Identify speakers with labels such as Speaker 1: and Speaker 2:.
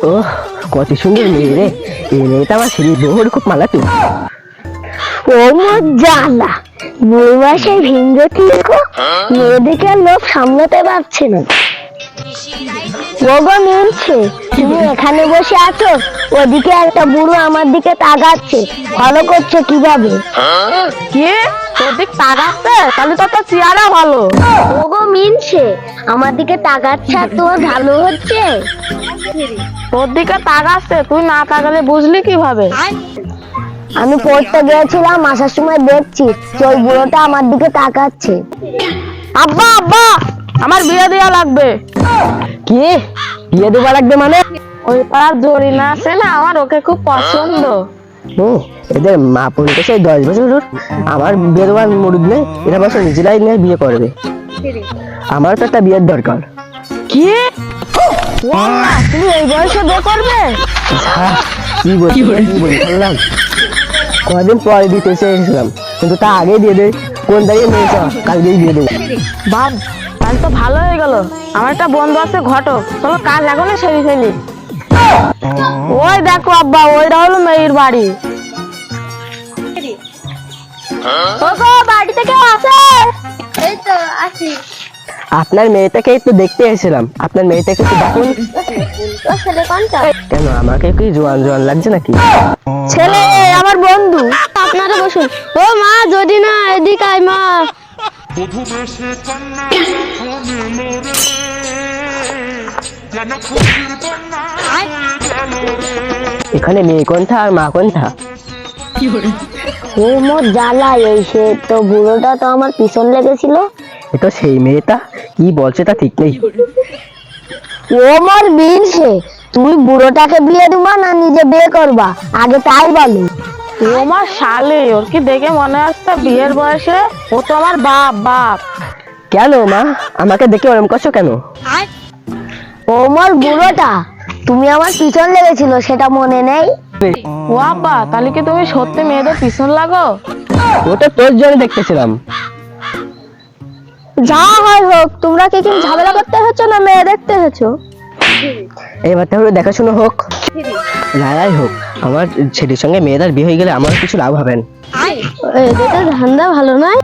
Speaker 1: ও কত সুন্দর মেয়ে রে, এই মেয়েটা আমার ছেলে বউর খুব মালা তো।
Speaker 2: ও মোর জ্বালা, বউবাসায় ভিঙ্গে তিলকো, মেয়েদিকে আর লোক সামলাতে পারছে না। ওগো মিলছে, তুমি এখানে বসে আছো, ওদিকে একটা বুড়ো আমার দিকে তাকাচ্ছে, ভালো করছে কিভাবে?
Speaker 3: কি তোর দিক তাকাচ্ছে? তাহলে তো তোর চেহারা ভালো।
Speaker 2: ওগো মিলছে, আমার দিকে তাকাচ্ছে আর তোর ভালো হচ্ছে?
Speaker 3: তোর দিকে তাকাচ্ছে, তুই না তাকালে বুঝলি কিভাবে?
Speaker 2: আমি পড়তে গিয়েছিলাম, আসার সময় দেখছি ওই বুড়োটা আমার দিকে তাকাচ্ছে।
Speaker 3: আব্বা আব্বা, আমার বিয়ে দেওয়া লাগবে।
Speaker 1: কি বিয়ে দেওয়া লাগবে মানে?
Speaker 3: ওই পাড়ার জরিনা আছে না, আমার ওকে খুব পছন্দ।
Speaker 1: ও এদের মা পরিতে সেই 10 বছর, আমার বিয়ে দেওয়ার মুরুদ নেই, এরা বছর নিজেরাই নিয়ে বিয়ে করবে। আমার তো একটা বিয়ের দরকার।
Speaker 3: কি তুমি এই বয়সে বিয়ে করবে?
Speaker 1: কি বলছি বললাম, কদিন পরে দিতে চেয়েছিলাম, কিন্তু তা আগে দিয়ে দেয়। কোন দাঁড়িয়ে মেয়েছ, কালকেই দিয়ে দেবো।
Speaker 3: বাপ, তাহলে তো ভালো হয়ে গেল। আমার একটা বন্ধু আছে ঘটক, চলো কাজ এখনই সেরে ফেলি। ওই দেখো আব্বা, ওইটা হলো মেয়ের বাড়ি।
Speaker 2: ওগো বাড়িতে কেউ আছে?
Speaker 4: এই তো আছি।
Speaker 1: আপনার মেয়েটাকে একটু দেখতে এসেছিলাম, আপনার মেয়েটাকে একটু দেখুন।
Speaker 4: তোর ছেলে কোনটা?
Speaker 1: কেন আমাকে কি জোয়ান জোয়ান লাগছে নাকি?
Speaker 2: ছেলে আমার বন্ধু। আপনারা বসুন। ও মা, যদি না এদিকে আয় মা।
Speaker 5: বধূ বেশে কন্যা হলো রে, যেন খুশির বন্যা হয়ে গেল রে।
Speaker 1: এখানে মেয়ে কোনটা আর মা কোনটা?
Speaker 2: ও মোর জ্বালা, এই সে তো বুড়োটা তো আমার পিছন লেগেছিল।
Speaker 1: এ তো সেই মেয়েটা, কি বলছে তা ঠিক নেই।
Speaker 2: ও মোর বিনছে, তুমি বুড়োটাকে বিয়ে দিবা না নিজে বিয়ে করবা, আগে তাই বলো।
Speaker 3: ও আমার শালে, ওর কি দেখে মনে হচ্ছে বিয়ের বয়সে? ও তো আমার বাপ বাপ।
Speaker 1: কেন মা, আমাকে দেখে ওরম করছো কেন?
Speaker 2: ও মোর বুড়োটা, তুমি আমার পিছন লেগেছিল, সেটা মনে নেই?
Speaker 3: ও আব্বা, তাহলে কি তুমি সত্যি মেয়েদের পিছন লাগো?
Speaker 1: ওটা তোর জন্য দেখতেছিলাম।
Speaker 2: যা হয় হোক, তোমরা কি ঝামেলা করতে হচ্ছে না মেয়ে দেখতে হচ্ছো?
Speaker 1: এবার তাহলে দেখাশোনা হোক, লড়াই হোক। আমার ছেলের সঙ্গে মেয়েদের বিয়ে হয়ে গেলে আমার কিছু লাভ হবে না।
Speaker 2: এদের ধান্দা ভালো নয়।